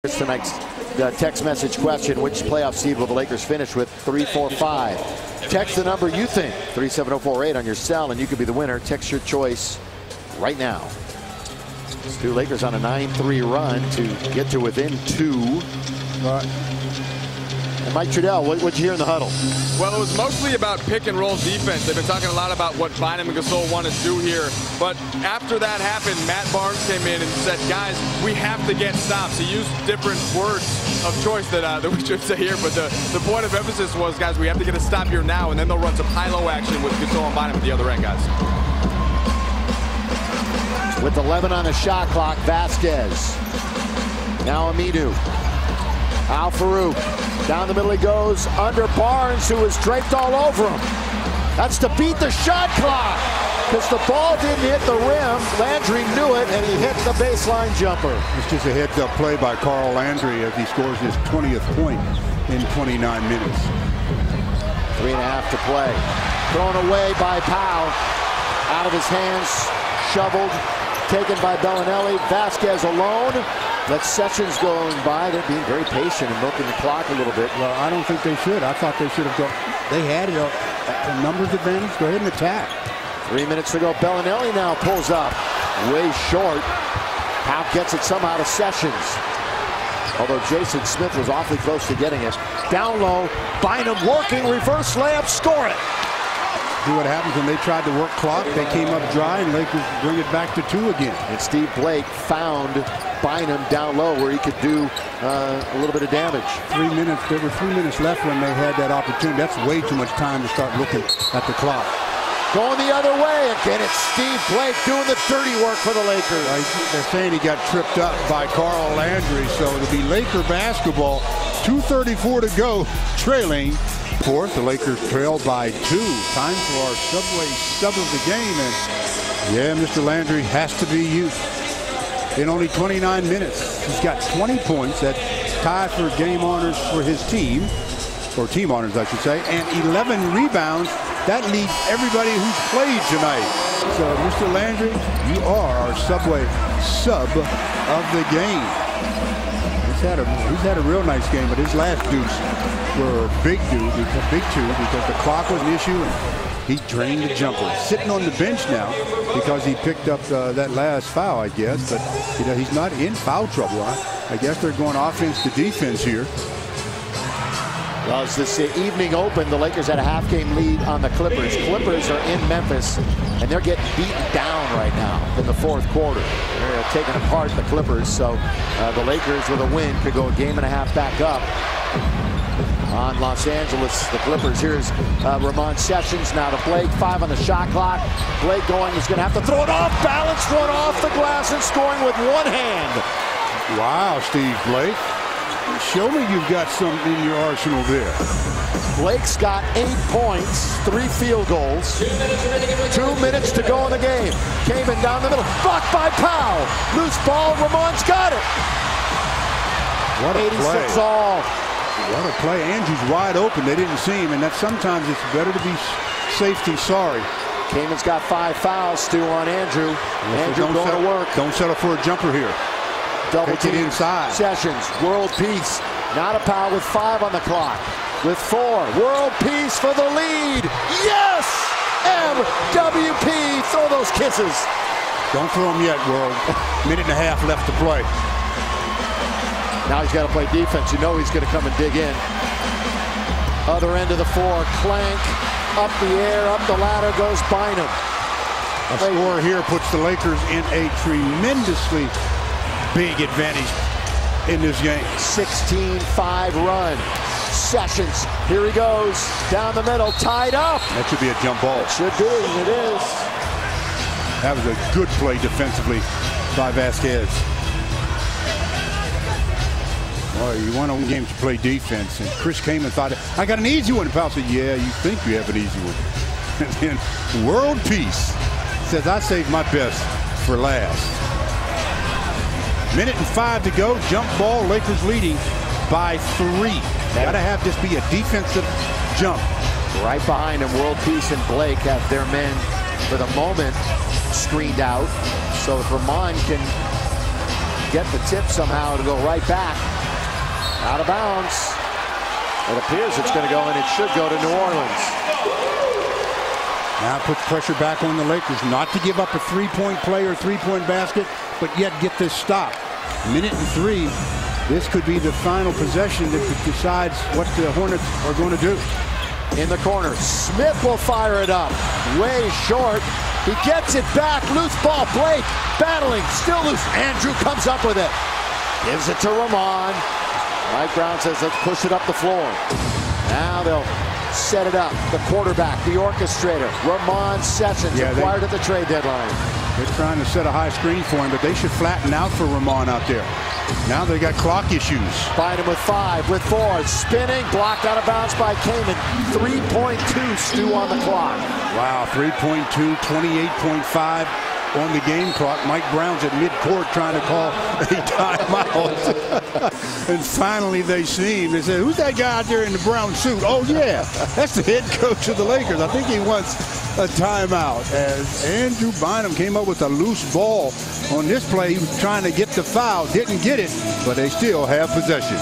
Tonight's text message question: which playoff seed will the Lakers finish with? 3, 4, 5. Text the number you think, 37048 on your cell, and you could be the winner. Text your choice right now. Stu Lakers on a 9-3 run to get to within 2. And Mike Trudell, what'd you hear in the huddle? Well, it was mostly about pick and roll defense. They've been talking a lot about what Bynum and Gasol want to do here. But after that happened, Matt Barnes came in and said, guys, we have to get stops. He used different words of choice that we should say here. But the point of emphasis was, guys, we have to get a stop here now. And then they'll run some high-low action with Gasol and Bynum at the other end, guys. With 11 on the shot clock, Vasquez. Now Aminu. Al Farouk. Down the middle he goes, under Barnes, who is draped all over him. That's to beat the shot clock, because the ball didn't hit the rim. Landry knew it, and he hit the baseline jumper. It's just a heads-up play by Carl Landry as he scores his 20th point in 29 minutes. 3.5 to play. Thrown away by Powell. Out of his hands, shoveled, taken by Bellinelli. Vasquez alone. Let Sessions going by. They're being very patient and milking the clock a little bit. Well, I don't think they should. I thought they should have gone. They had it a numbers advantage. Go ahead and attack. 3 minutes to go. Bellinelli now pulls up. Way short. Powell gets it somehow to Sessions. Although Jason Smith was awfully close to getting it. Down low. Bynum working. Reverse layup. Score it. See what happens when they tried to work clock. They came up dry, and Lakers bring it back to 2 again. And Steve Blake found Bynum down low where he could do a little bit of damage. 3 minutes. There were 3 minutes left when they had that opportunity. That's way too much time to start looking at the clock. Going the other way again. It's Steve Blake doing the dirty work for the Lakers. They're saying he got tripped up by Carl Landry, so it'll be Laker basketball. 2:34 to go, trailing. Fourth, the Lakers trail by 2. Time for our Subway sub of the game, and yeah, Mr. Landry has to be used. In only 29 minutes, he's got 20 points. That's tied for game honors for his team, or team honors, I should say, and 11 rebounds. That leads everybody who's played tonight. So, Mr. Landry, you are our Subway sub of the game. He's had a real nice game, but his last deuce were a big two because the clock was an issue and he drained the jumper. Sitting on the bench now because he picked up that last foul, I guess. But you know, he's not in foul trouble. I guess they're going offense to defense here. Well, as this evening opened, the Lakers had a half-game lead on the Clippers. Clippers are in Memphis, and they're getting beaten down right now in the fourth quarter. They're taking apart the Clippers, so the Lakers with a win could go a game and a half back up on Los Angeles. The Clippers. Here's Ramon Sessions now to Blake. 5 on the shot clock. Blake going. He's going to have to throw it off balance, one off the glass, and scoring with one hand. Wow, Steve Blake. Show me you've got something in your arsenal there. Blake's got 8 points, 3 field goals. 2 minutes to go in the game. Came in down the middle. Blocked by Powell. Loose ball. Ramon's got it. What a 86 play. all. What a play. Andrew's wide open. They didn't see him, and that sometimes it's better to be safe than sorry. Kaman's got 5 fouls, Stu, on Andrew. Andrew going to work. Don't settle for a jumper here. Double team inside. Sessions, world peace. Not a foul with 5 on the clock. With 4, world peace for the lead. Yes! MWP, throw those kisses. Don't throw them yet, world. Minute and a half left to play. Now he's got to play defense. You know he's going to come and dig in. Other end of the floor, clank. Up the air, up the ladder goes Bynum. A score here puts the Lakers in a tremendously big advantage in this game. 16-5 run. Sessions, here he goes, down the middle, tied up. That should be a jump ball. It should be, it is. That was a good play defensively by Vasquez. Boy, you want on games to play defense, and Chris Kaman thought, I got an easy one. Powell said, yeah, you think you have an easy one. And then world peace says, I saved my best for last. Minute and 5 to go. Jump ball. Lakers leading by 3. Got to have this be a defensive jump. Right behind him, World Peace and Blake have their men for the moment screened out. So if Ramon can get the tip somehow to go right back. Out of bounds. It appears it's going to go, and it should go to New Orleans. Now puts pressure back on the Lakers not to give up a three-point play or three-point basket, but yet get this stop. Minute and 3. This could be the final possession that decides what the Hornets are going to do. In the corner, Smith will fire it up. Way short. He gets it back. Loose ball. Blake battling. Still loose. Andrew comes up with it. Gives it to Ramon. Mike Brown says, let's push it up the floor. Now they'll set it up. The quarterback, the orchestrator, Ramon Sessions, acquired at the trade deadline. They're trying to set a high screen for him, but they should flatten out for Ramon out there. Now they got clock issues. Bynum with 5, with 4, spinning, blocked out of bounds by Kaman. 3.2 Stu on the clock. Wow, 3.2, 28.5 on the game clock. Mike Brown's at midcourt trying to call a timeout. And finally they see him. They say, who's that guy out there in the brown suit? Oh, yeah, that's the head coach of the Lakers. I think he wants a timeout. As Andrew Bynum came up with a loose ball on this play. He was trying to get the foul. Didn't get it, but they still have possession.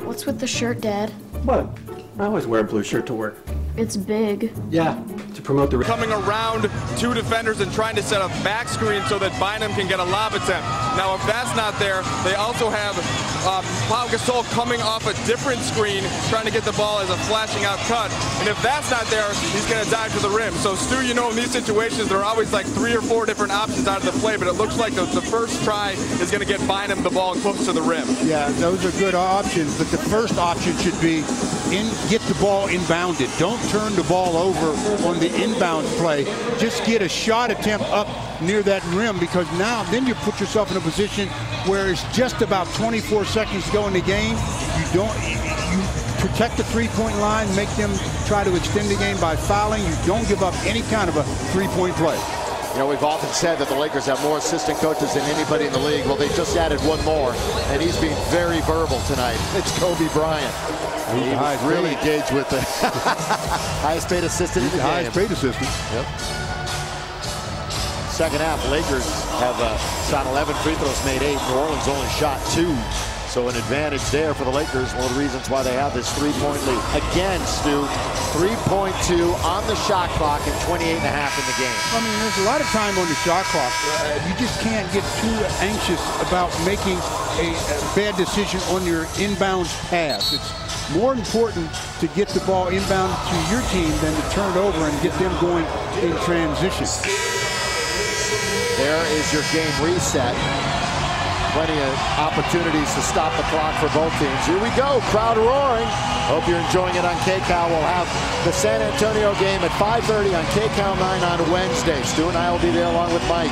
What's with the shirt, Dad? What? I always wear a blue shirt to work. It's big. Yeah, to promote the... Coming around 2 defenders and trying to set a back screen so that Bynum can get a lob attempt. Now, if that's not there, they also have Pau Gasol coming off a different screen, trying to get the ball as a flashing out cut. And if that's not there, he's going to dive to the rim. So, Stu, you know, in these situations, there are always like 3 or 4 different options out of the play, but it looks like the first try is going to get Bynum the ball close to the rim. Yeah, those are good options, but the first option should be get the ball inbounded. Don't turn the ball over on the inbound play. Just get a shot attempt up near that rim, because now then you put yourself in a position where it's just about 24 seconds to go in the game. You protect the three-point line, make them try to extend the game by fouling. You don't give up any kind of a three-point play. You know, we've often said that the Lakers have more assistant coaches than anybody in the league. Well, they just added one more, and he's being very verbal tonight. It's Kobe Bryant. He was really engaged with the highest paid assistant in the game. Highest paid assistant. Yep. Second half, Lakers have shot 11 free throws, made 8. New Orleans only shot 2. So an advantage there for the Lakers. One of the reasons why they have this 3-point lead. Again, Stu, 3.2 on the shot clock and 28.5 in the game. I mean, there's a lot of time on the shot clock. You just can't get too anxious about making a bad decision on your inbounds pass. It's more important to get the ball inbound to your team than to turn it over and get them going in transition. There is your game reset. Plenty of opportunities to stop the clock for both teams. Here we go, crowd roaring. Hope you're enjoying it on KCAL. We'll have the San Antonio game at 5:30 on KCAL 9 on Wednesday. Stu and I will be there along with Mike.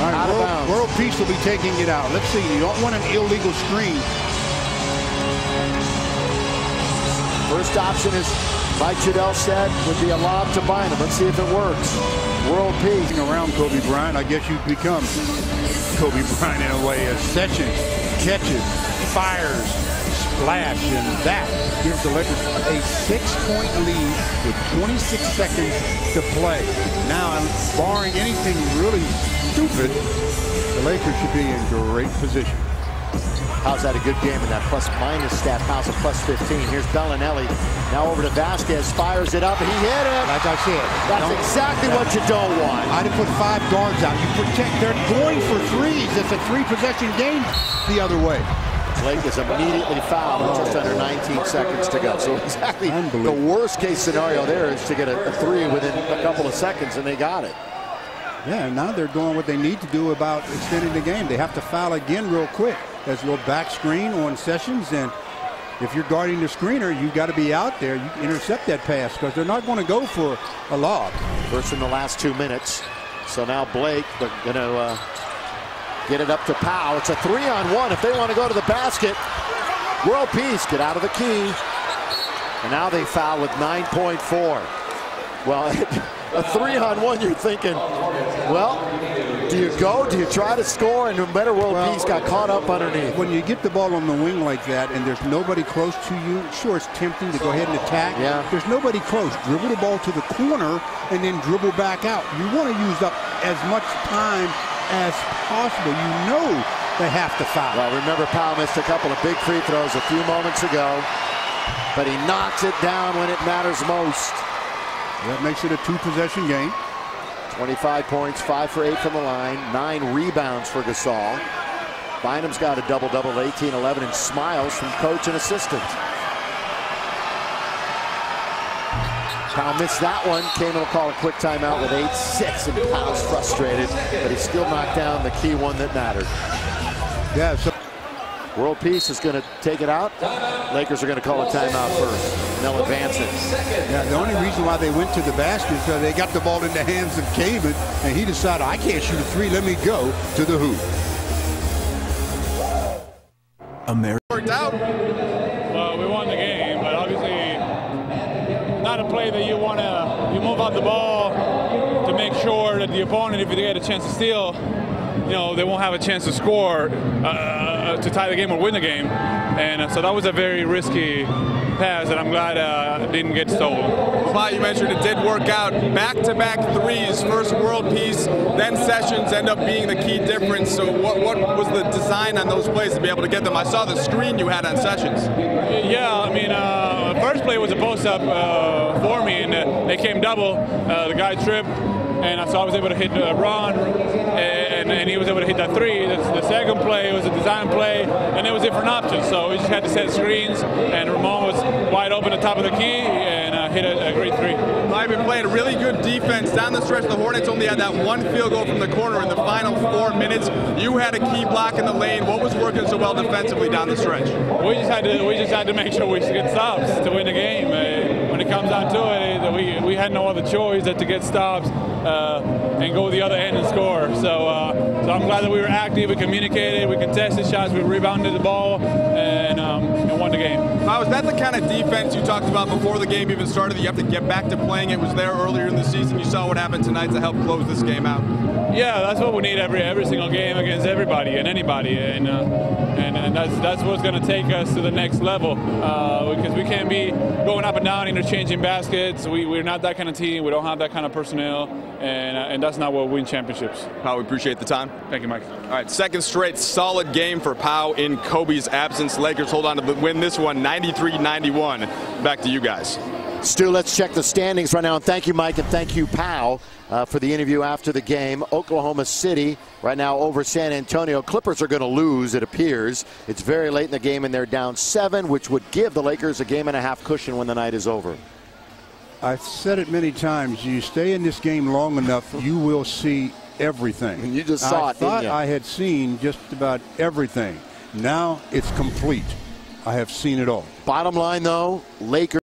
All right, World Peace will be taking it out. Let's see, you don't want an illegal screen. First option is, like Jadell said, would be a lob to Bynum. Let's see if it works. World Peace. Around Kobe Bryant, I guess you've become Kobe Bryant in a way. As Sessions catches, fires, splash, and that gives the Lakers a 6-point lead with 26 seconds to play. Now, barring anything really stupid, the Lakers should be in great position. How's that a good game in that plus-minus stat? House of +15. Here's Bellinelli. Now over to Vasquez. Fires it up. He hit it. Like I said. That's exactly what you don't want. I'd have put 5 guards out. You protect. They're going for threes. It's a 3-possession game the other way. Blake is immediately fouled with just under 19 seconds to go. So exactly the worst-case scenario there is to get a 3 within a couple of seconds, and they got it. Yeah, and now they're doing what they need to do about extending the game. They have to foul again real quick. There's a little back screen on Sessions, and if you're guarding the screener, you've got to be out there. You intercept that pass because they're not going to go for a lob. First in the last 2 minutes. So now Blake, they're going to get it up to Pau. It's a 3-on-1 if they want to go to the basket. World Peace get out of the key. And now they foul with 9.4. Well, a 3-on-1, you're thinking, well, do you go? Do you try to score? And no matter World Peace got caught up underneath. When you get the ball on the wing like that and there's nobody close to you, sure, it's tempting to go ahead and attack. Yeah. There's nobody close. Dribble the ball to the corner and then dribble back out. You want to use up as much time as possible. You know they have to foul. Well, remember, Powell missed a couple of big free throws a few moments ago, but he knocks it down when it matters most. That makes it a 2-possession game. 25 points, 5 for 8 from the line, 9 rebounds for Gasol. Bynum's got a double-double, 18, 11, and smiles from coach and assistant. Powell missed that one. Kane will call a quick timeout with 8-6, and Powell's frustrated, but he still knocked down the key one that mattered. Yeah. So World Peace is going to take it out. Lakers are going to call a timeout first, and they'll advance it. yeah, the only reason why they went to the basket is they got the ball in the hands of Kamen, and he decided, I can't shoot a 3. Let me go to the hoop. Worked out. Well, we won the game, but obviously not a play that you move out the ball to make sure that the opponent, if they get a chance to steal, they won't have a chance to score to tie the game or win the game. And so that was a very risky pass, and I'm glad it didn't get stolen. Well, you mentioned it did work out. Back-to-back threes, first World Peace, then Sessions end up being the key difference. So what was the design on those plays to be able to get them? I saw the screen you had on Sessions. Yeah, I mean, first play was a post-up for me, and they came double. The guy tripped, and so I was able to hit Ron, and he was able to hit that 3. The second play was a design play, and it was different options. So we just had to set screens, and Ramon was wide open at the top of the key, and hit a great 3. I've been playing really good defense down the stretch. The Hornets only had that 1 field goal from the corner in the final 4 minutes. You had a key block in the lane. What was working so well defensively down the stretch? We just had to make sure we get stops to win the game. When it comes down to it, we had no other choice than to get stops and go the other end and score. So I'm glad that we were active, we communicated, we contested shots, we rebounded the ball, and won the game. Now, is that the kind of defense you talked about before the game even started? You have to get back to playing. It was there earlier in the season. You saw what happened tonight to help close this game out. Yeah, that's what we need every single game against everybody and anybody, and that's what's going to take us to the next level, because we can't be going up and down interchanging baskets. We're not that kind of team. We don't have that kind of personnel, and that's not what wins championships. Powell, we appreciate the time. Thank you, Mike. All right, second straight solid game for Powell in Kobe's absence. Lakers hold on to win this one 93-91. Back to you guys. Stu, let's check the standings right now. And thank you, Mike, and thank you, Powell, for the interview after the game. Oklahoma City right now over San Antonio. Clippers are going to lose, it appears. It's very late in the game, and they're down 7, which would give the Lakers a 1.5 cushion when the night is over. I've said it many times. You stay in this game long enough, you will see everything. And you just saw it, didn't you? I thought I had seen just about everything. Now it's complete. I have seen it all. Bottom line, though, Lakers.